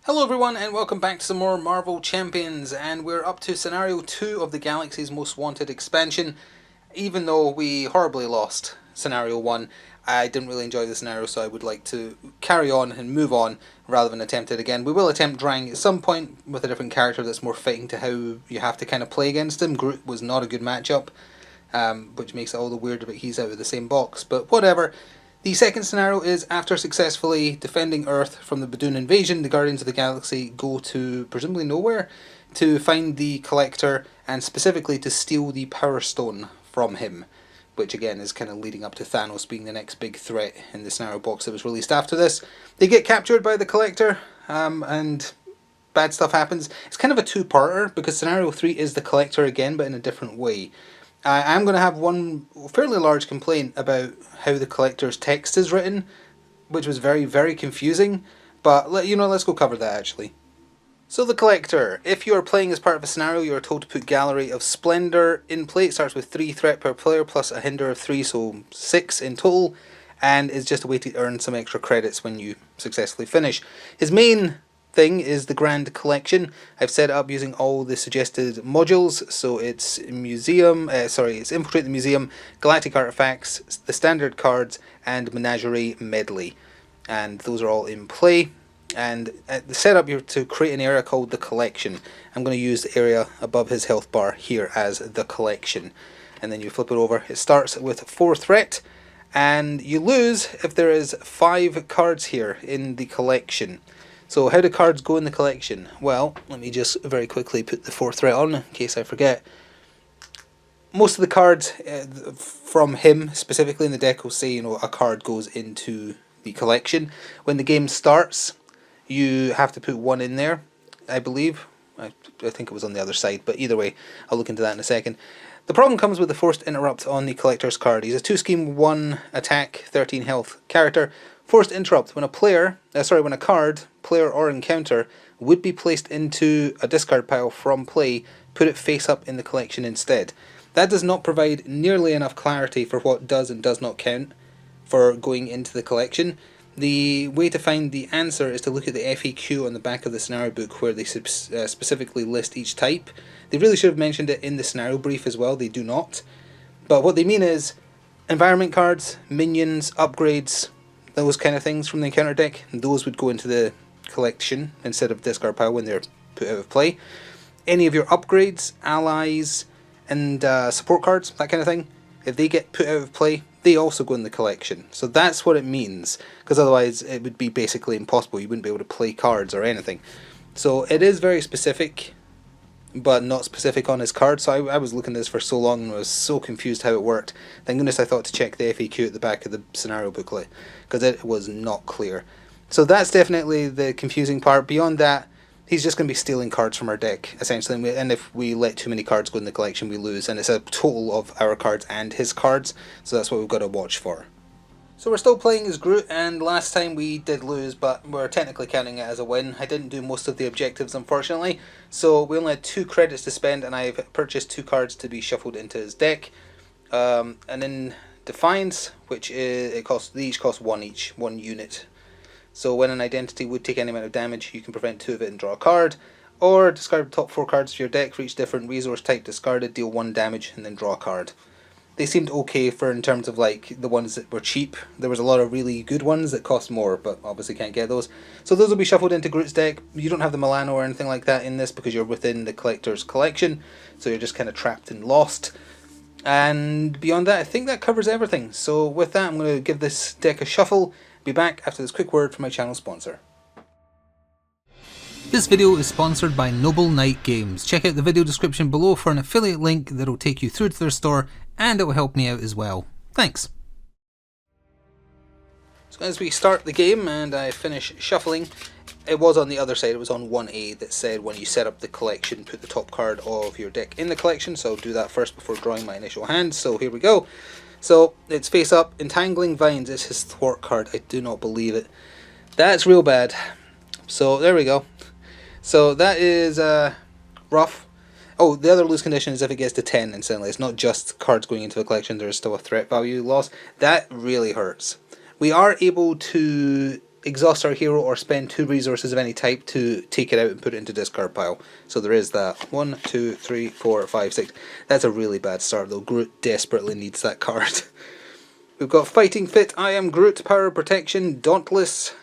Hello everyone and welcome back to some more Marvel Champions, and we're up to Scenario 2 of the Galaxy's Most Wanted expansion. Even though we horribly lost Scenario 1, I didn't really enjoy the scenario, so I would like to carry on and move on rather than attempt it again. We will attempt Drang at some point with a different character that's more fitting to how you have to kind of play against him. Groot was not a good matchup, which makes it all the weirder that he's out of the same box, but whatever. The second scenario is, after successfully defending Earth from the Badoon invasion, the Guardians of the Galaxy go to presumably nowhere to find the Collector and specifically to steal the Power Stone from him, which again is kind of leading up to Thanos being the next big threat in the scenario box that was released after this. They get captured by the Collector, and bad stuff happens. It's kind of a two-parter because scenario 3 is the Collector again, but in a different way. I am going to have one fairly large complaint about how the Collector's text is written, which was very, very confusing, but let's go cover that actually. So the Collector, if you are playing as part of a scenario, you are told to put Gallery of Splendor in play. It starts with 3 threat per player plus a hinder of 3, so 6 in total, and is just a way to earn some extra credits when you successfully finish. His main thing is the Grand Collection. I've set it up using all the suggested modules, so it's it's Infiltrate the Museum, Galactic Artifacts, the Standard Cards, and Menagerie Medley. And those are all in play. And the setup here to create an area called the Collection. I'm going to use the area above his health bar here as the Collection. And then you flip it over. It starts with 4 threat, and you lose if there is 5 cards here in the Collection. So how do cards go in the Collection? Well, let me just very quickly put the 4th threat on in case I forget. Most of the cards from him, specifically in the deck, will say, a card goes into the Collection. When the game starts, you have to put 1 in there, I believe. I think it was on the other side, but either way, I'll look into that in a second. The problem comes with the Forced Interrupt on the Collector's card. He's a 2-scheme, 1 attack, 13 health character. Forced Interrupt, when a card, player or encounter, would be placed into a discard pile from play, put it face up in the Collection instead. That does not provide nearly enough clarity for what does and does not count for going into the Collection. The way to find the answer is to look at the FAQ on the back of the scenario book, where they specifically list each type. They really should have mentioned it in the scenario brief as well. They do not. But what they mean is environment cards, minions, upgrades, those kind of things from the encounter deck, those would go into the Collection instead of discard pile when they're put out of play. Any of your upgrades, allies, and support cards, that kind of thing, if they get put out of play, they also go in the Collection. So that's what it means, because otherwise it would be basically impossible. You wouldn't be able to play cards or anything. So it is very specific, but not specific on his card. So I was looking at this for so long and I was so confused how it worked. Thank goodness I thought to check the FAQ at the back of the scenario booklet, because it was not clear. So that's definitely the confusing part. Beyond that, he's just going to be stealing cards from our deck, essentially, and if we let too many cards go in the Collection, we lose, and it's a total of our cards and his cards, so that's what we've got to watch for. So we're still playing as Groot, and last time we did lose, but we're technically counting it as a win. I didn't do most of the objectives, unfortunately, so we only had 2 credits to spend, and I've purchased 2 cards to be shuffled into his deck. And in Defiance, which they each cost 1 each, 1 unit. So when an identity would take any amount of damage, you can prevent 2 of it and draw a card, or discard the top 4 cards of your deck for each different resource type discarded, deal 1 damage, and then draw a card. They seemed okay in terms of the ones that were cheap. There was a lot of really good ones that cost more, but obviously can't get those. So those will be shuffled into Groot's deck. You don't have the Milano or anything like that in this because you're within the Collector's Collection, so you're just kind of trapped and lost. And beyond that, I think that covers everything. So with that, I'm going to give this deck a shuffle. Be back after this quick word from my channel sponsor. This video is sponsored by Noble Knight Games. Check out the video description below for an affiliate link that will take you through to their store, and it will help me out as well. Thanks. So as we start the game and I finish shuffling, it was on the other side, it was on 1A that said when you set up the Collection, put the top card of your deck in the Collection, so I'll do that first before drawing my initial hand. So here we go. So it's face up. Entangling Vines is his thwart card. I do not believe it. That's real bad. So there we go. So that is rough. Oh, the other lose condition is if it gets to 10 instantly. It's not just cards going into the Collection. There is still a threat value loss. That really hurts. We are able to exhaust our hero or spend 2 resources of any type to take it out and put it into discard pile. So there is that. 1, 2, 3, 4, 5, 6. That's a really bad start though. Groot desperately needs that card. We've got Fighting Fit, I Am Groot, Power of Protection, Dauntless,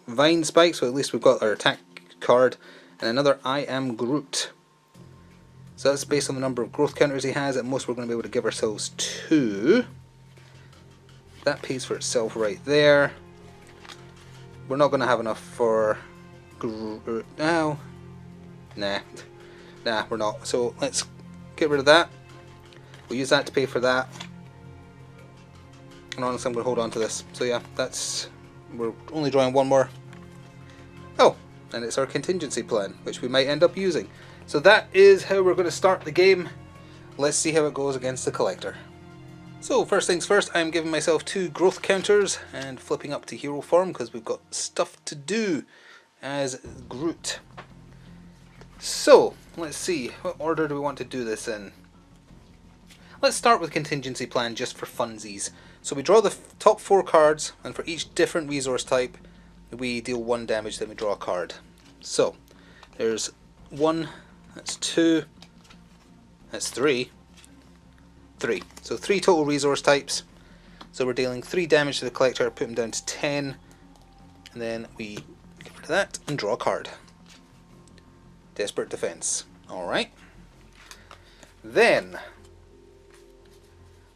Vine Spike, so at least we've got our attack card, and another I Am Groot. So that's based on the number of growth counters he has. At most we're going to be able to give ourselves 2. That pays for itself right there. We're not going to have enough for Groot now. Nah, we're not. So let's get rid of that. We'll use that to pay for that. And honestly, I'm going to hold on to this. So yeah, we're only drawing 1 more. Oh, and it's our contingency plan, which we might end up using. So that is how we're going to start the game. Let's see how it goes against the collector. So first things first, I'm giving myself 2 growth counters and flipping up to hero form because we've got stuff to do as Groot. So let's see, what order do we want to do this in? Let's start with contingency plan just for funsies. So we draw the top 4 cards, and for each different resource type we deal 1 damage, then we draw a card. So there's 1, that's 2, that's 3. So 3 total resource types. So we're dealing 3 damage to the collector, put him down to 10, and then we get rid of that and draw a card. Desperate Defense. Alright. Then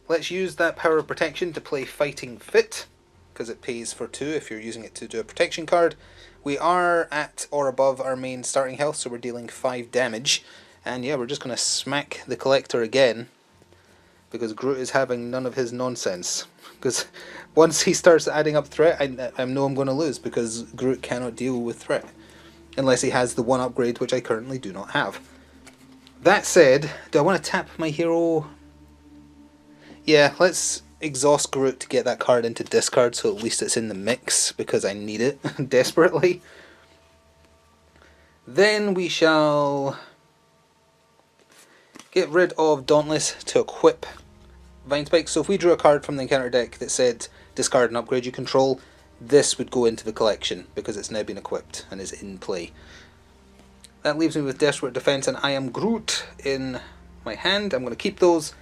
let's use that Power of Protection to play Fighting Fit, because it pays for 2 if you're using it to do a protection card. We are at or above our main starting health, so we're dealing 5 damage. And yeah, we're just going to smack the collector again, because Groot is having none of his nonsense. Because once he starts adding up threat, I know I'm going to lose, because Groot cannot deal with threat. Unless he has the 1 upgrade, which I currently do not have. That said, do I want to tap my hero? Yeah, let's exhaust Groot to get that card into discard, so at least it's in the mix, because I need it desperately. Then we shall get rid of Dauntless to equip Vine Spike. So if we drew a card from the encounter deck that said discard and upgrade you control, this would go into the collection because it's now been equipped and is in play. That leaves me with Desperate Defense and I Am Groot in my hand. I'm going to keep those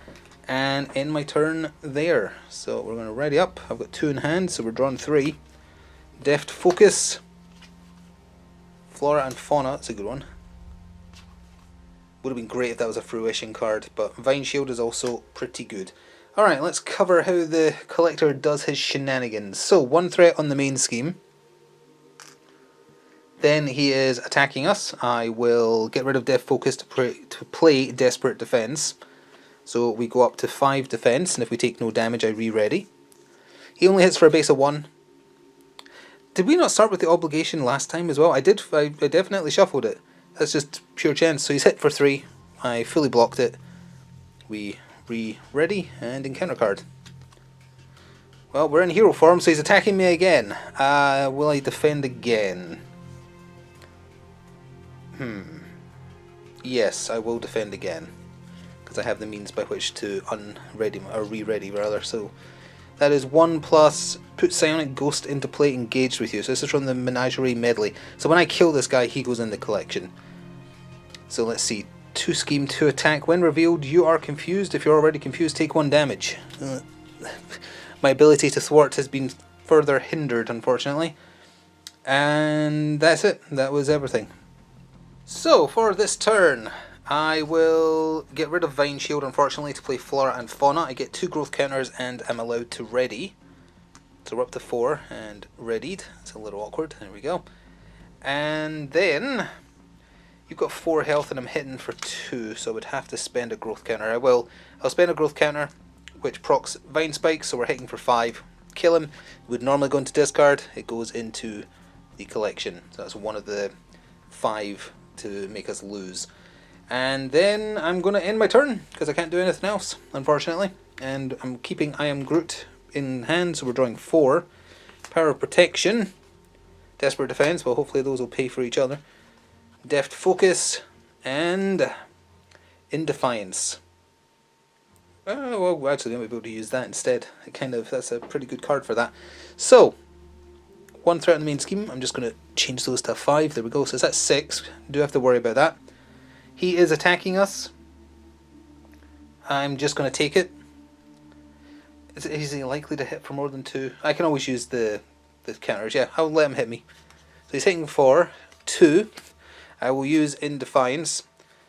and end my turn there. So we're going to ready up. I've got 2 in hand, so we're drawing 3. Deft Focus, Flora and Fauna, that's a good one. Would have been great if that was a fruition card, but Vine Shield is also pretty good. Alright, let's cover how the collector does his shenanigans. So, 1 threat on the main scheme. Then he is attacking us. I will get rid of Deft Focus to play Desperate Defense. So we go up to 5 defense, and if we take no damage, I re-ready. He only hits for a base of 1. Did we not start with the obligation last time as well? I did. I definitely shuffled it. That's just pure chance. So he's hit for 3. I fully blocked it. We re-ready and encounter card. Well, we're in hero form, so he's attacking me again. Will I defend again? Yes, I will defend again, because I have the means by which to unready or re-ready rather. So that is 1 plus put Psionic Ghost into play engaged with you. So this is from the Menagerie Medley. So when I kill this guy, he goes in the collection. So let's see. 2 scheme, 2 attack. When revealed, you are confused. If you're already confused, take 1 damage. My ability to thwart has been further hindered, unfortunately. And that's it. That was everything. So for this turn, I will get rid of Vine Shield, unfortunately, to play Flora and Fauna. I get 2 growth counters and I'm allowed to ready. So we're up to 4 and readied. It's a little awkward. There we go. And then you've got 4 health and I'm hitting for 2, so I would have to spend a growth counter. I'll spend a growth counter, which procs Vine Spike, so we're hitting for 5. Kill him. It would normally go into discard. It goes into the collection. So that's one of the 5 to make us lose. And then I'm going to end my turn, because I can't do anything else, unfortunately. And I'm keeping I Am Groot in hand, so we're drawing 4. Power of Protection. Desperate Defense, well hopefully those will pay for each other. Deft Focus. And In Defiance. Well, actually I might be able to use that instead. That's a pretty good card for that. So, 1 threat on the main scheme. I'm just going to change those to 5. There we go. So that's 6. Do have to worry about that. He is attacking us. I'm just going to take it. Is he likely to hit for more than 2? I can always use the counters. Yeah, I'll let him hit me. So he's hitting for 2. I will use In Defiance.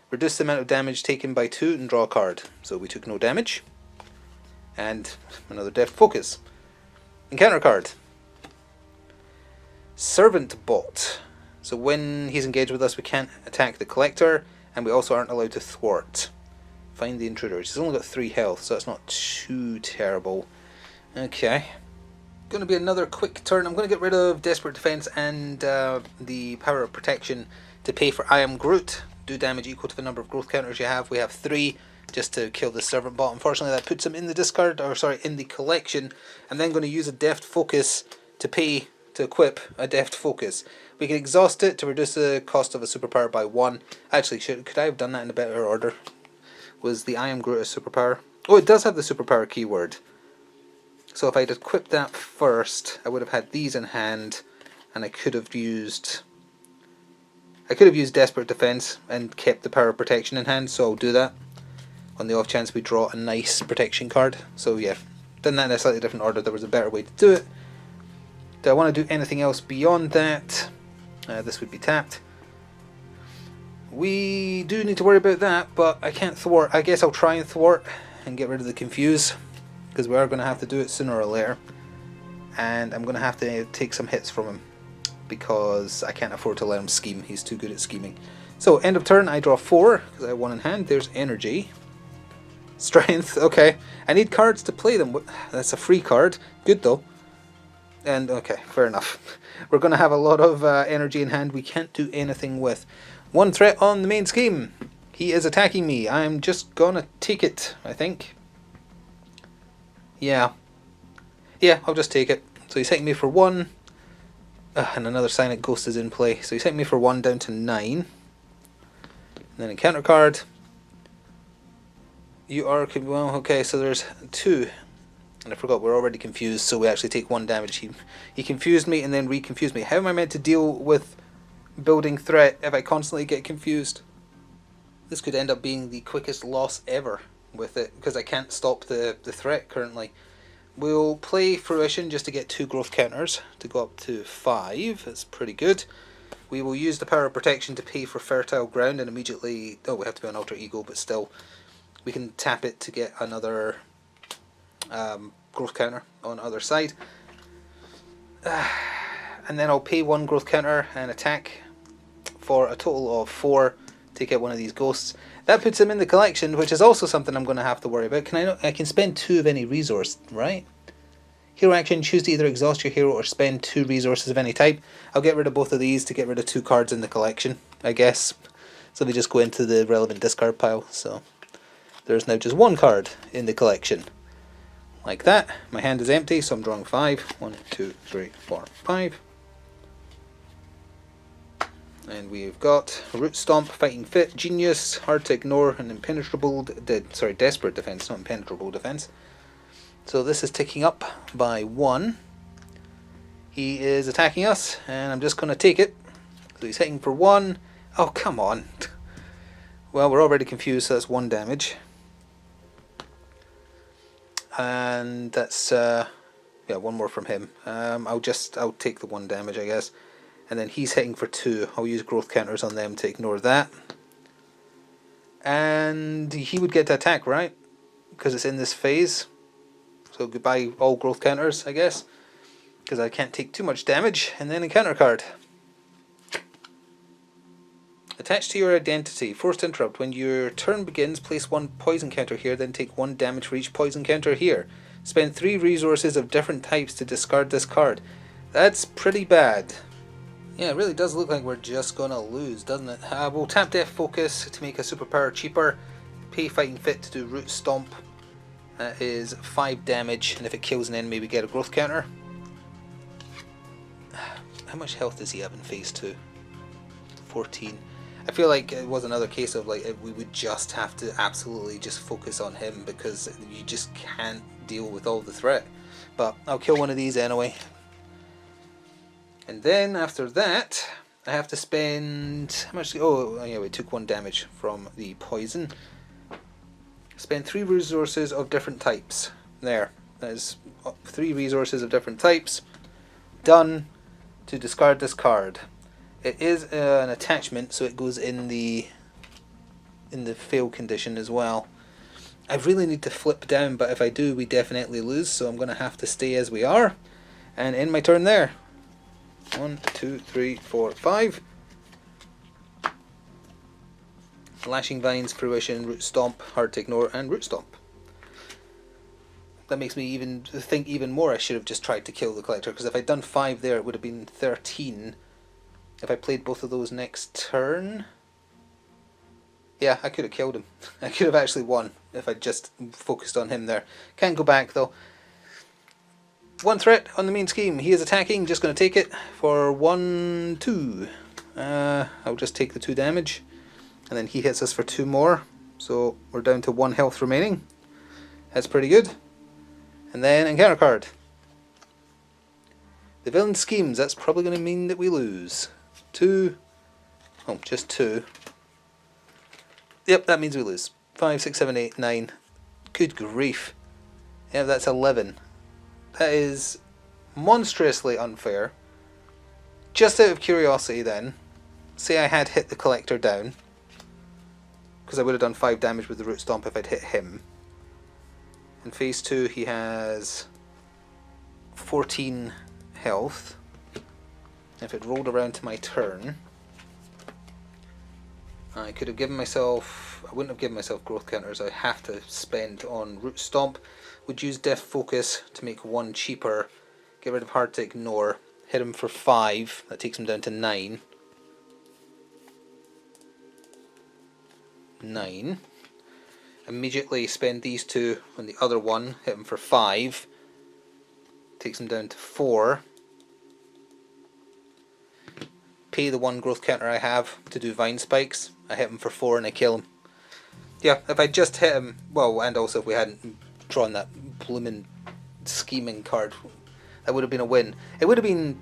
Reduce the amount of damage taken by 2 and draw a card. So we took no damage. And another Deft Focus. Encounter card. Servant Bot. So when he's engaged with us, we can't attack the collector, and we also aren't allowed to thwart. Find the intruder. He's only got 3 health, so that's not too terrible. Okay. Going to be another quick turn. I'm going to get rid of Desperate Defense and the Power of Protection to pay for I Am Groot. Do damage equal to the number of growth counters you have. We have 3 just to kill the Servant Bot. Unfortunately, that puts him in the discard, or sorry, in the collection. I'm then going to use a Deft Focus to pay to equip a Deft Focus. We can exhaust it to reduce the cost of a superpower by 1. Actually, could I have done that in a better order? Was the I Am Groot a superpower? Oh, it does have the superpower keyword. So if I'd equipped that first, I would have had these in hand, and I could have used Desperate Defense and kept the Power of Protection in hand, so I'll do that on the off chance we draw a nice protection card. So yeah, done that in a slightly different order. There was a better way to do it. Do I want to do anything else beyond that? This would be tapped. We do need to worry about that, but I can't thwart. I guess I'll try and thwart and get rid of the confuse, because we are going to have to do it sooner or later. And I'm going to have to take some hits from him, because I can't afford to let him scheme. He's too good at scheming. So, end of turn, I draw 4, because I have 1 in hand. There's energy. Strength, okay. I need cards to play them. That's a free card. Good though. And, okay, fair enough. We're going to have a lot of energy in hand we can't do anything with. 1 threat on the main scheme. He is attacking me. I'm just going to take it, I think. Yeah. Yeah, I'll just take it. So he's hitting me for 1. And another Silent Ghost is in play. So he's hitting me for 1 down to 9. And then a counter card. You are... Well, okay, so there's 2. And I forgot, we're already confused, so we actually take 1 damage. He confused me and then reconfused me. How am I meant to deal with building threat if I constantly get confused? This could end up being the quickest loss ever with it, because I can't stop the threat currently. We'll play Fruition just to get 2 growth counters to go up to 5. That's pretty good. We will use the Power of Protection to pay for Fertile Ground and immediately... Oh, we have to be on Alter Ego, but still. We can tap it to get another... growth counter on the other side, and then I'll pay 1 growth counter and attack for a total of 4 to get one of these ghosts. That puts him in the collection, which is also something I'm going to have to worry about. I can spend 2 of any resource, right? Hero action, choose to either exhaust your hero or spend 2 resources of any type. I'll get rid of both of these to get rid of 2 cards in the collection, I guess. So they just go into the relevant discard pile. So there's now just 1 card in the collection. Like that. My hand is empty, so I'm drawing 5. 1, 2, 3, 4, 5. And we've got Root Stomp, Fighting Fit, Genius, Hard to Ignore, and Impenetrable... Desperate Defense, not Impenetrable Defense. So this is ticking up by 1. He is attacking us, and I'm just going to take it. So he's hitting for 1. Oh, come on. Well, we're already confused, so that's 1 damage. And that's yeah, 1 more from him. I'll take the 1 damage, I guess. And then he's hitting for 2. I'll use growth counters on them to ignore that. And he would get to attack, right? Because it's in this phase. So goodbye all growth counters, I guess. Because I can't take too much damage. And then a counter card. Attached to your identity. Forced to interrupt. When your turn begins, place 1 poison counter here, then take 1 damage for each poison counter here. Spend 3 resources of different types to discard this card. That's pretty bad. Yeah, it really does look like we're just gonna lose, doesn't it? We'll tap Deft Focus to make a superpower cheaper. Pay Fighting Fit to do Root Stomp. That is 5 damage, and if it kills an enemy, we get a growth counter. How much health does he have in phase 2? 14. I feel like it was another case of like we would just have to absolutely just focus on him because you just can't deal with all the threat. But I'll kill one of these anyway. And then after that, I have to spend... How much? Oh, yeah, we took 1 damage from the poison. Spend 3 resources of different types. There. That is 3 resources of different types. Done. To discard this card. It is an attachment, so it goes in the fail condition as well. I really need to flip down, but if I do, we definitely lose, so I'm going to have to stay as we are. And end my turn there. 1, 2, 3, 4, 5. Lashing Vines, Fruition, Root Stomp, Hard to Ignore, and Root Stomp. That makes me even think even more I should have just tried to kill the Collector, because if I'd done 5 there, it would have been 13. If I played both of those next turn... Yeah, I could have killed him. I could have actually won if I'd just focused on him there. Can't go back though. 1 threat on the main scheme. He is attacking, just going to take it for 1, 2. I'll just take the 2 damage. And then he hits us for 2 more. So we're down to 1 health remaining. That's pretty good. And then encounter card. The villain schemes. That's probably going to mean that we lose. 2. Oh, just 2. Yep, that means we lose. 5, 6, 7, 8, 9. Good grief. Yeah, that's 11. That is monstrously unfair. Just out of curiosity then, say I had hit the Collector down, because I would have done 5 damage with the Root Stomp if I'd hit him. In phase 2 he has 14 health. If it rolled around to my turn, I could have given myself... I wouldn't have given myself growth counters. I have to spend on Root Stomp. Would use Death Focus to make 1 cheaper. Get rid of Hard to Ignore. Hit him for 5. That takes him down to 9. 9. Immediately spend these 2 on the other one. Hit him for 5. Takes him down to 4. Pay the 1 growth counter I have to do Vine Spikes. I hit him for 4 and I kill him. Yeah, if I just hit him, well, and also if we hadn't drawn that bloomin' scheming card, that would have been a win. It would have been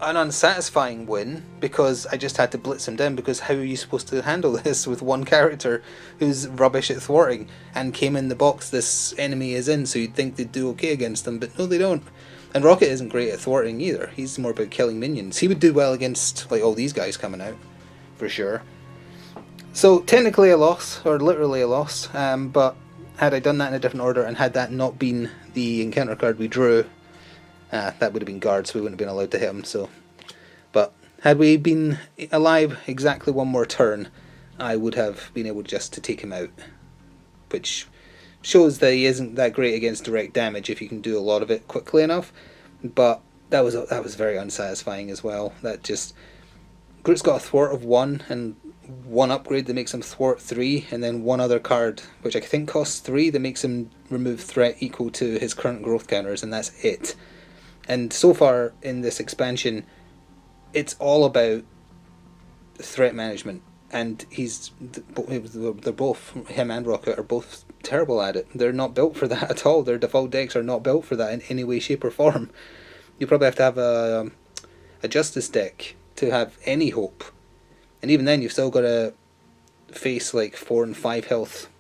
an unsatisfying win because I just had to blitz him down, because how are you supposed to handle this with 1 character who's rubbish at thwarting and came in the box this enemy is in, so you'd think they'd do okay against them, but no, they don't. And Rocket isn't great at thwarting either. He's more about killing minions. He would do well against like all these guys coming out, for sure. So technically a loss, or literally a loss, but had I done that in a different order and had that not been the encounter card we drew, that would have been guards, so we wouldn't have been allowed to hit him. So, but had we been alive exactly 1 more turn, I would have been able just to take him out, which shows that he isn't that great against direct damage if you can do a lot of it quickly enough. But that was very unsatisfying as well. That just... Groot's got a thwart of 1 and 1 upgrade that makes him thwart 3, and then 1 other card which I think costs 3 that makes him remove threat equal to his current growth counters, and that's it. And so far in this expansion, it's all about threat management, and they're both, him and Rocket, are both terrible at it. They're not built for that at all. Their default decks are not built for that in any way, shape or form. You probably have to have a Justice deck to have any hope, and even then you've still got to face like 4 and 5 health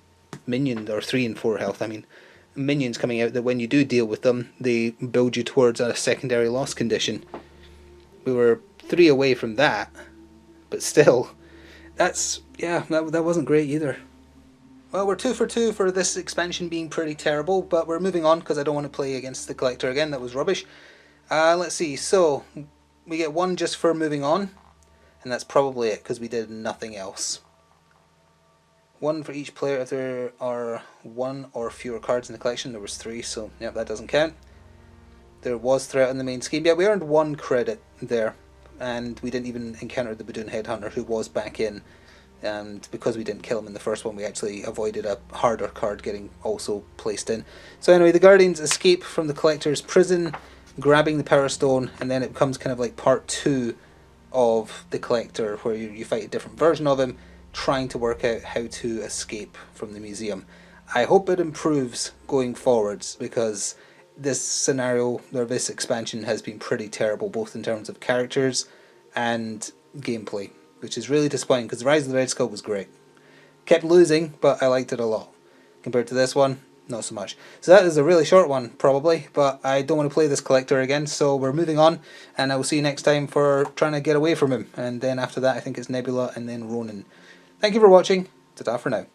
minions, or 3 and 4 health, I mean, minions coming out that when you do deal with them, they build you towards a secondary loss condition. We were 3 away from that, but still, that's, yeah, that wasn't great either. Well, we're 2 for 2 for this expansion being pretty terrible, but we're moving on because I don't want to play against the Collector again. That was rubbish. Let's see, so we get 1 just for moving on, and that's probably it because we did nothing else. 1 for each player if there are 1 or fewer cards in the collection. There was 3, so yeah, that doesn't count. There was threat on the main scheme. Yeah, we earned 1 credit there, and we didn't even encounter the Badoon Headhunter, who was back in, and because we didn't kill him in the first one, we actually avoided a harder card getting also placed in. So anyway, the Guardians escape from the Collector's prison, grabbing the Power Stone, and then it becomes kind of like part 2 of the Collector, where you fight a different version of him, trying to work out how to escape from the museum. I hope it improves going forwards, because this scenario, or this expansion, has been pretty terrible, both in terms of characters and gameplay, which is really disappointing because the Rise of the Red Skull was great. Kept losing, but I liked it a lot. Compared to this one, not so much. So that is a really short one, probably, but I don't want to play this collector again, so we're moving on, and I will see you next time for trying to get away from him. And then after that, I think it's Nebula and then Ronan. Thank you for watching. Ta-ta for now.